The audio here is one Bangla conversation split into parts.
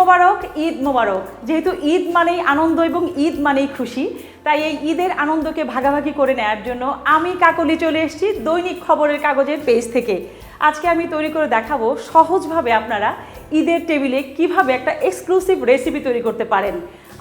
মোবারক, ঈদ মোবারক। যেহেতু ঈদ মানেই আনন্দ এবং ঈদ মানেই খুশি, তাই এই ঈদের আনন্দকে ভাগাভাগি করে নেওয়ার জন্য আমি কাকলি চলে এসেছি দৈনিক খবরের কাগজের পেজ থেকে। আজকে আমি তৈরি করে দেখাবো সহজভাবে আপনারা ঈদের টেবিলে কিভাবে একটা এক্সক্লুসিভ রেসিপি তৈরি করতে পারেন।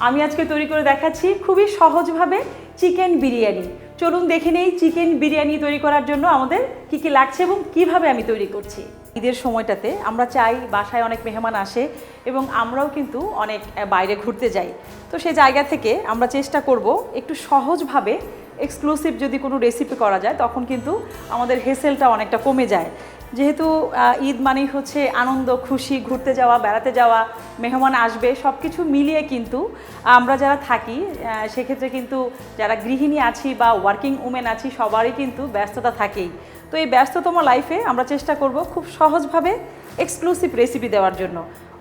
আমি আজকে তৈরি করে দেখাচ্ছি খুবই সহজভাবে চিকেন বিরিয়ানি। চলুন দেখে নেই চিকেন বিরিয়ানি তৈরি করার জন্য আমাদের কি কি লাগছে এবং কিভাবে আমি তৈরি করছি। ঈদের সময়টাতে আমরা চাই বাসায় অনেক মেহমান আসে এবং আমরাও কিন্তু অনেক বাইরে ঘুরতে যাই। তো সেই জায়গা থেকে আমরা চেষ্টা করব একটু সহজভাবে এক্সক্লুসিভ যদি কোনো রেসিপি করা যায় তখন কিন্তু আমাদের হেসেলটা অনেকটা কমে যায়। যেহেতু ঈদ মানেই হচ্ছে আনন্দ, খুশি, ঘুরতে যাওয়া, বেড়াতে যাওয়া, মেহমান আসবে, সব কিছু মিলিয়ে কিন্তু আমরা যারা থাকি সেক্ষেত্রে কিন্তু যারা গৃহিণী আছি বা ওয়ার্কিং উমেন আছি সবারই কিন্তু ব্যস্ততা থাকেই। তো এই ব্যস্ততম লাইফে আমরা চেষ্টা করব খুব সহজভাবে এক্সক্লুসিভ রেসিপি দেওয়ার জন্য।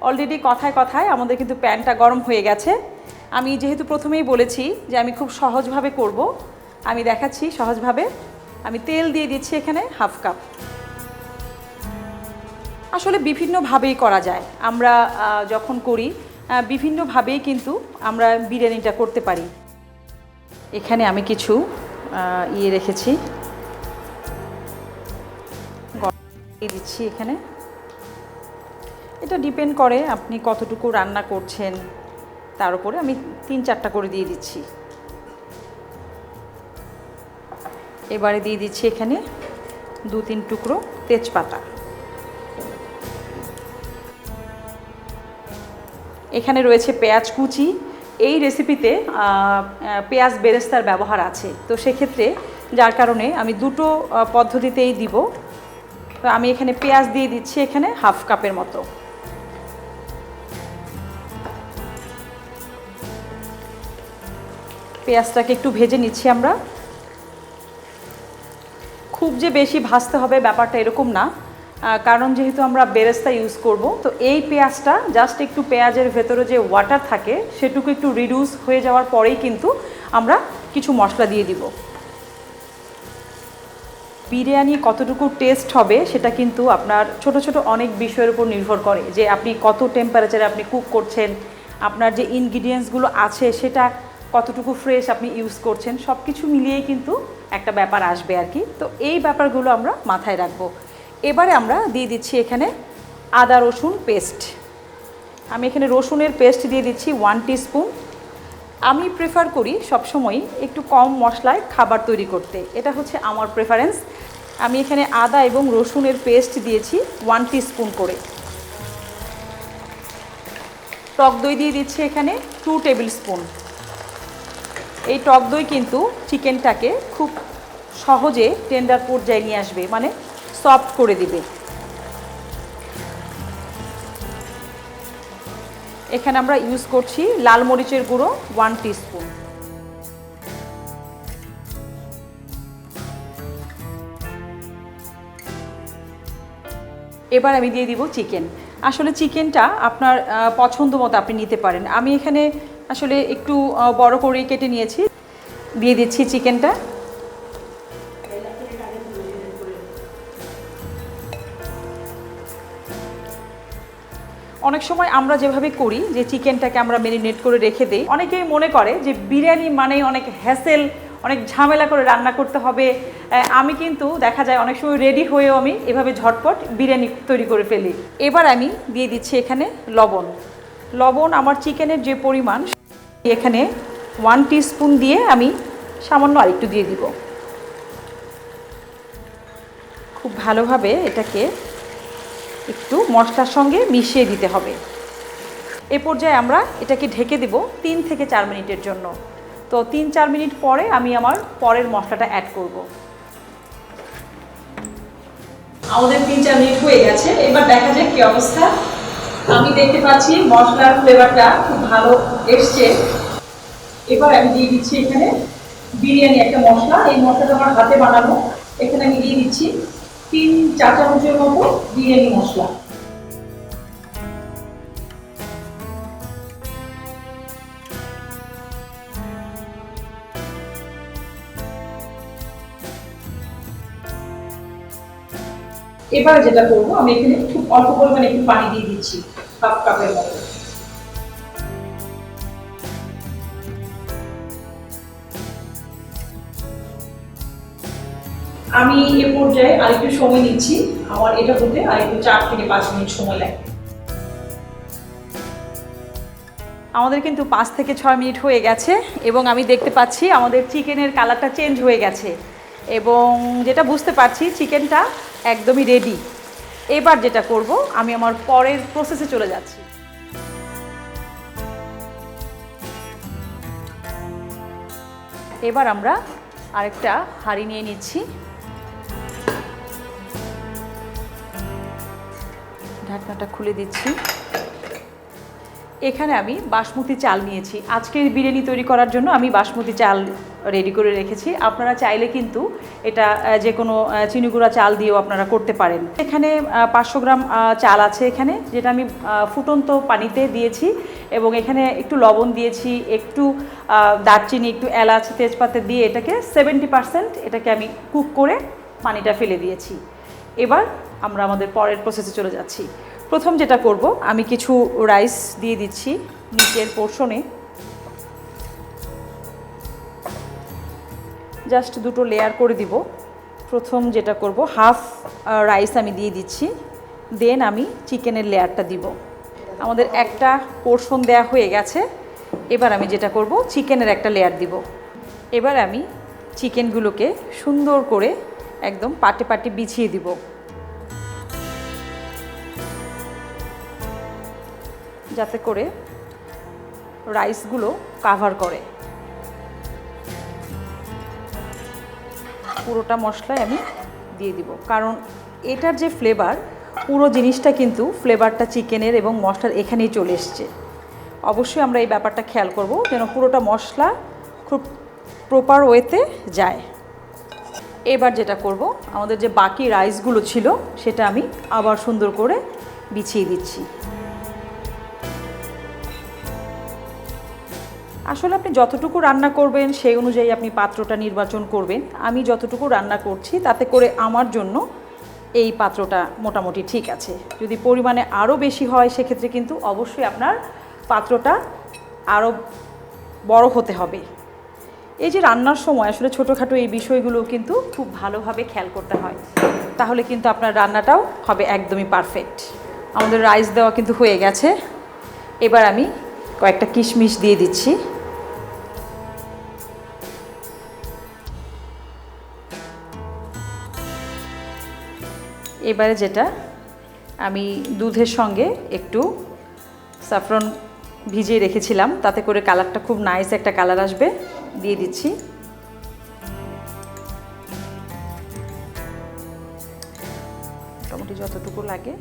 অলরেডি কথায় কথায় আমাদের কিন্তু প্যানটা গরম হয়ে গেছে। আমি যেহেতু প্রথমেই বলেছি যে আমি খুব সহজভাবে করব, আমি দেখাচ্ছি সহজভাবে। আমি তেল দিয়ে দিচ্ছি এখানে হাফ কাপ। আসলে বিভিন্নভাবেই করা যায়, আমরা যখন করি বিভিন্নভাবেই কিন্তু আমরা বিরিয়ানিটা করতে পারি। এখানে আমি কিছু রেখেছি, দিয়ে দিচ্ছি এখানে। এটা ডিপেন্ড করে আপনি কতটুকু রান্না করছেন তার উপরে। আমি 3-4টা করে দিয়ে দিচ্ছি। এবারে দিয়ে দিচ্ছি এখানে 2-3 টুকরো তেজপাতা। এখানে রয়েছে পেঁয়াজ কুচি। এই রেসিপিতে পেঁয়াজ বেরেস্তার ব্যবহার আছে, তো সেক্ষেত্রে যার কারণে আমি দুটো পদ্ধতিতেই দিব। তো আমি এখানে পেঁয়াজ দিয়ে দিচ্ছি এখানে হাফ কাপের মতো। পেঁয়াজটাকে একটু ভেজে নিচ্ছি আমরা। খুব যে বেশি ভাজতে হবে ব্যাপারটা এরকম না, কারণ যেহেতু আমরা বেরেস্তা ইউজ করব, তো এই পেঁয়াজটা জাস্ট একটু পেঁয়াজের ভেতরে যে ওয়াটার থাকে সেটুকু একটু রিডিউস হয়ে যাওয়ার পরেই কিন্তু আমরা কিছু মশলা দিয়ে দিব। বিরিয়ানি কতটুকু টেস্ট হবে সেটা কিন্তু আপনার ছোট ছোট অনেক বিষয়ের উপর নির্ভর করে, যে আপনি কত টেম্পারেচারে আপনি কুক করছেন, আপনার যে ইনগ্রিডিয়েন্টসগুলো আছে সেটা কতটুকু ফ্রেশ আপনি ইউজ করছেন, সব কিছু মিলিয়েই কিন্তু একটা ব্যাপার আসবে আর কি। তো এই ব্যাপারগুলো আমরা মাথায় রাখবো। এবারে আমরা দিয়ে দিচ্ছি এখানে আদা রসুন পেস্ট। আমি এখানে রসুনের পেস্ট দিয়ে দিচ্ছি 1 টিস্পুন। আমি প্রেফার করি সবসময় একটু কম মশলায় খাবার তৈরি করতে, এটা হচ্ছে আমার প্রেফারেন্স। আমি এখানে আদা এবং রসুনের পেস্ট দিয়েছি 1 টিস্পুন করে। টক দই দিয়ে দিচ্ছি এখানে 2 টেবিল স্পুন। এই টক দই কিন্তু চিকেনটাকে খুব সহজে টেন্ডার পর্যায়ে নিয়ে আসবে, মানে সফট করে দিবে। এখানে আমরা ইউজ করছি লাল মরিচের গুঁড়ো 1 টিস্পুন। এবার আমি দিয়ে দিব চিকেন। আসলে চিকেনটা আপনার পছন্দ মতো আপনি নিতে পারেন। আমি এখানে আসলে একটু বড় করে কেটে নিয়েছি। দিয়ে দিচ্ছি চিকেনটা। অনেক সময় আমরা যেভাবে করি যে চিকেনটাকে আমরা ম্যারিনেট করে রেখে দিই, অনেকেই মনে করে যে বিরিয়ানি মানেই অনেক হ্যাসেল, অনেক ঝামেলা করে রান্না করতে হবে। আমি কিন্তু দেখা যায় অনেক সময় রেডি হয়েও আমি এভাবে ঝটপট বিরিয়ানি তৈরি করে ফেলি। এবার আমি দিয়ে দিচ্ছি এখানে লবণ। লবণ আমার চিকেনের যে পরিমাণ, এখানে 1 টিস্পুন দিয়ে আমি সামান্য আরেকটু দিয়ে দিব। খুব ভালোভাবে এটাকে একটু মশলার সঙ্গে মিশিয়ে দিতে হবে। এ পর্যায়ে আমরা এটাকে ঢেকে দেব 3 থেকে 4 মিনিটের জন্য। তো 3-4 মিনিট পরে আমি আমার পরের মশলাটা অ্যাড করব। আমাদের 3-4 মিনিট হয়ে গেছে, এবার দেখা যাক কি অবস্থা। আমি দেখতে পাচ্ছি মশলার ফ্লেভারটা খুব ভালো এসছে। এবার আমি দিয়ে দিচ্ছি এখানে বিরিয়ানি একটা মশলা। এই মশলাটা আমার হাতে বানানো। এখানে আমি দিয়ে দিচ্ছি 3 চা চামচের মতো বিরিয়ানি মশলা। এবার যেটা করবো, আমি এখানে খুব অল্প পরিমাণে একটু পানি দিয়ে দিচ্ছি, হাফ কাপের মতো। আমি এ পর্যায়ে আরেকটু সময় নিচ্ছি, আমার এটা হতে আরেকটু 4 থেকে 5 মিনিট সময় লাগবে। আমাদের কিন্তু 5 থেকে 6 মিনিট হয়ে গেছে এবং আমি দেখতে পাচ্ছি আমাদের চিকেনের কালারটা চেঞ্জ হয়ে গেছে এবং যেটা বুঝতে পারছি চিকেনটা একদমই রেডি। এবার যেটা করব, আমি আমার পরের প্রসেসে চলে যাচ্ছি। এবার আমরা আরেকটা হাঁড়ি নিয়ে নিচ্ছি, ঢাকনাটা খুলে দিচ্ছি। এখানে আমি বাসমতি চাল নিয়েছি। আজকের বিরিয়ানি তৈরি করার জন্য আমি বাসমতি চাল রেডি করে রেখেছি। আপনারা চাইলে কিন্তু এটা যে কোনো চিনি গুঁড়া চাল দিয়েও আপনারা করতে পারেন। এখানে 500 গ্রাম চাল আছে এখানে, যেটা আমি ফুটন্ত পানিতে দিয়েছি এবং এখানে একটু লবণ দিয়েছি, একটু দারচিনি, একটু এলাচ, তেজপাতা দিয়ে এটাকে 70% এটাকে আমি কুক করে পানিটা ফেলে দিয়েছি। এবার আমরা আমাদের পরের প্রসেসে চলে যাচ্ছি। প্রথম যেটা করব, আমি কিছু রাইস দিয়ে দিচ্ছি নিচের পোর্শনে, জাস্ট 2টো লেয়ার করে দিব। প্রথম যেটা করব, হাফ রাইস আমি দিয়ে দিচ্ছি, দেন আমি চিকেনের লেয়ারটা দিব। আমাদের একটা পোর্শন দেয়া হয়ে গেছে। এবার আমি যেটা করব, চিকেনের একটা লেয়ার দিব। এবার আমি চিকেনগুলোকে সুন্দর করে একদম পাটে পাটে বিছিয়ে দিব, যাতে করে রাইসগুলো কাভার করে। পুরোটা মশলাই আমি দিয়ে দিব, কারণ এটার যে ফ্লেভার, পুরো জিনিসটা কিন্তু ফ্লেভারটা চিকেনের এবং মশলার এখানেই চলে এসছে। অবশ্যই আমরা এই ব্যাপারটা খেয়াল করব যেন পুরোটা মশলা খুব প্রপার ওয়েতে যায়। এবার যেটা করব, আমাদের যে বাকি রাইসগুলো ছিল সেটা আমি আবার সুন্দর করে বিছিয়ে দিচ্ছি। আসলে আপনি যতটুকু রান্না করবেন সেই অনুযায়ী আপনি পাত্রটা নির্বাচন করবেন। আমি যতটুকু রান্না করছি তাতে করে আমার জন্য এই পাত্রটা মোটামুটি ঠিক আছে। যদি পরিমাণে আরও বেশি হয় সেক্ষেত্রে কিন্তু অবশ্যই আপনার পাত্রটা আরও বড় হতে হবে। এই যে রান্নার সময় আসলে ছোটোখাটো এই বিষয়গুলো কিন্তু খুব ভালোভাবে খেয়াল করতে হয়, তাহলে কিন্তু আপনার রান্নাটাও হবে একদমই পারফেক্ট। আমাদের রাইস দেওয়া কিন্তু হয়ে গেছে। এবার আমি কয়েকটা কিশমিশ দিয়ে দিচ্ছি। এবারে যেটা আমি দুধের সঙ্গে একটু স্যাফরন ভিজিয়ে রেখেছিলাম, তাতে করে কালারটা খুব নাইস একটা কালার আসবে, দিয়ে দিচ্ছি। মোটামুটি যতটুকু লাগে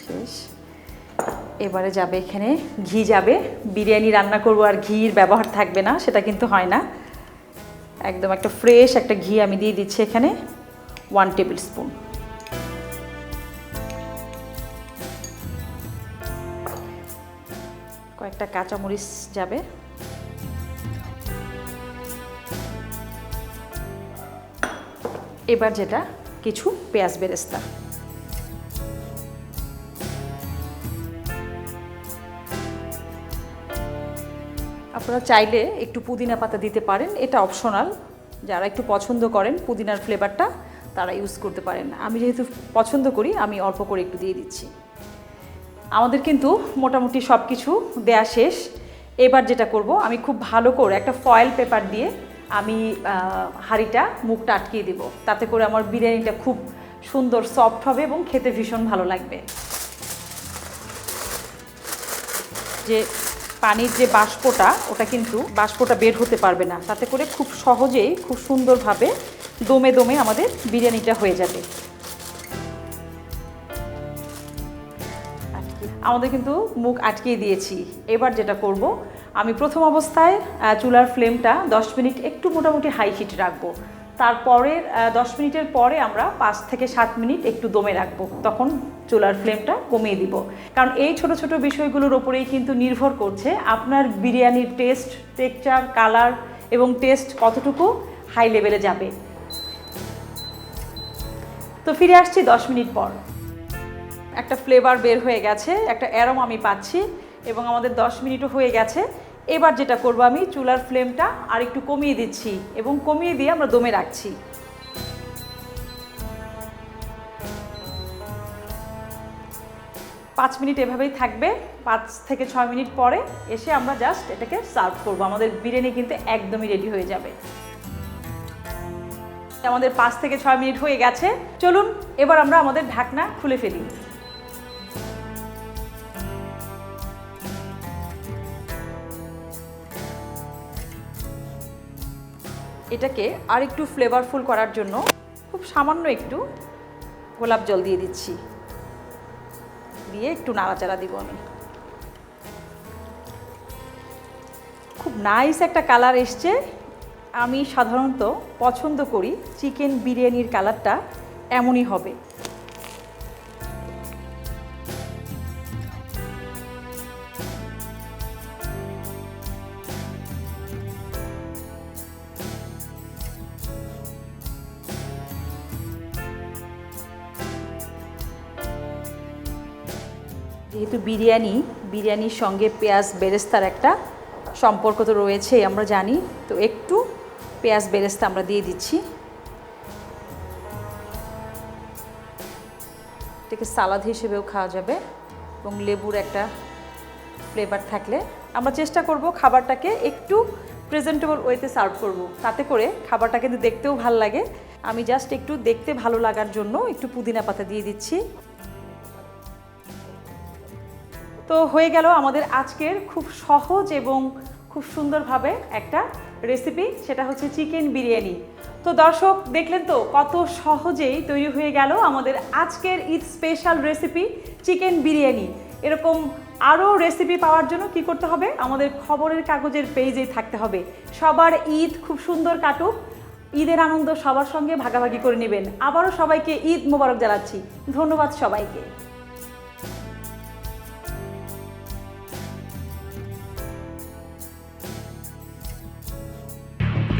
শেষ। এবারে যাবে এখানে ঘি যাবে। বিরিয়ানি রান্না করবো আর ঘির ব্যবহার থাকবে না, সেটা কিন্তু হয় না। একদম একটা ফ্রেশ একটা ঘি আমি দিয়ে দিচ্ছি এখানে 1 টেবিল স্পুন। কয়েকটা কাঁচামরিচ যাবে। এবার যেটা কিছু পেঁয়াজ বেরেস্তা। আপনারা চাইলে একটু পুদিনা পাতা দিতে পারেন, এটা অপশনাল। যারা একটু পছন্দ করেন পুদিনার ফ্লেভারটা তারা ইউজ করতে পারেন। আমি যেহেতু পছন্দ করি আমি অল্প করে একটু দিয়ে দিচ্ছি। আমাদের কিন্তু মোটামুটি সব কিছু দেয়া শেষ। এবার যেটা করব, আমি খুব ভালো করে একটা ফয়েল পেপার দিয়ে আমি হাঁড়িটা মুখটা আটকিয়ে দেব, তাতে করে আমার বিরিয়ানিটা খুব সুন্দর সফট হবে এবং খেতে ভীষণ ভালো লাগবে। যে পানির যে বাষ্পটা, ওটা কিন্তু বাষ্পটা বের হতে পারবে না, তাতে করে খুব সহজেই খুব সুন্দরভাবে দমে দমে আমাদের বিরিয়ানিটা হয়ে যাবে। আমাদের কিন্তু মুখ আটকিয়ে দিয়েছি। এবার যেটা করব, আমি প্রথম অবস্থায় চুলার ফ্লেমটা 10 মিনিট একটু মোটামুটি হাই হিট রাখবো। তারপরের 10 মিনিটের পরে আমরা 5 থেকে 7 মিনিট একটু দমে রাখবো, তখন চুলার ফ্লেমটা কমিয়ে দিব। কারণ এই ছোট ছোট বিষয়গুলোর ওপরেই কিন্তু নির্ভর করছে আপনার বিরিয়ানির টেস্ট, টেক্সচার, কালার এবং টেস্ট কতটুকু হাই লেভেলে যাবে। তো ফিরে আসছি 10 মিনিট পর। একটা ফ্লেভার বের হয়ে গেছে, একটা অ্যারোমা আমি পাচ্ছি এবং আমাদের 10 মিনিটও হয়ে গেছে। এবার যেটা করব, আমি চুলার ফ্লেমটা আর একটু কমিয়ে দিচ্ছি এবং কমিয়ে দিয়ে আমরা দমে রাখছি। 5 মিনিট এভাবেই থাকবে। 5 থেকে 6 মিনিট পরে এসে আমরা জাস্ট এটাকে সার্ভ করব। আমাদের বিরিয়ানি কিন্তু একদমই রেডি হয়ে যাবে। আমাদের 5 থেকে 6 মিনিট হয়ে গেছে। চলুন এবার আমরা আমাদের ঢাকনা খুলে ফেলি। এটাকে আর একটু ফ্লেভারফুল করার জন্য খুব সামান্য একটু গোলাপ জল দিয়ে দিচ্ছি, দিয়ে একটু নাড়াচাড়া দিব আমি। খুব নাইস একটা কালার এসছে। আমি সাধারণত পছন্দ করি চিকেন বিরিয়ানির কালারটা এমনই হবে। যেহেতু বিরিয়ানির সঙ্গে পেঁয়াজ বেরেস্তার একটা সম্পর্ক তো রয়েছে আমরা জানি, তো একটু পেঁয়াজ বেরেস্তা আমরা দিয়ে দিচ্ছি। এটাকে সালাদ হিসেবেও খাওয়া যাবে এবং লেবুর একটা ফ্লেভার থাকলে আমরা চেষ্টা করব খাবারটাকে একটু প্রেজেন্টেবল ওয়েতে সার্ভ করব, তাতে করে খাবারটা কিন্তু দেখতেও ভালো লাগে। আমি জাস্ট একটু দেখতে ভালো লাগার জন্য একটু পুদিনা পাতা দিয়ে দিচ্ছি। তো হয়ে গেল আমাদের আজকের খুব সহজ এবং খুব সুন্দরভাবে একটা রেসিপি, সেটা হচ্ছে চিকেন বিরিয়ানি। তো দর্শক দেখলেন তো কত সহজেই তৈরি হয়ে গেল আমাদের আজকের Eid special recipe chicken biryani. এরকম আরও রেসিপি পাওয়ার জন্য কি করতে হবে, আমাদের খবরের কাগজের পেজেই থাকতে হবে। সবার ঈদ খুব সুন্দর কাটুক, ঈদের আনন্দ সবার সঙ্গে ভাগাভাগি করে নেবেন। আবারও সবাইকে ঈদ মোবারক জানাচ্ছি। ধন্যবাদ সবাইকে।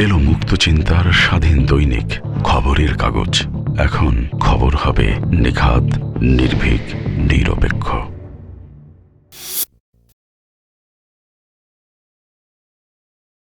এলো মুক্ত চিন্তার স্বাধীন দৈনিক খবরের কাগজ। এখন খবর হবে নিখাত, নির্ভীক, নিরপেক্ষ।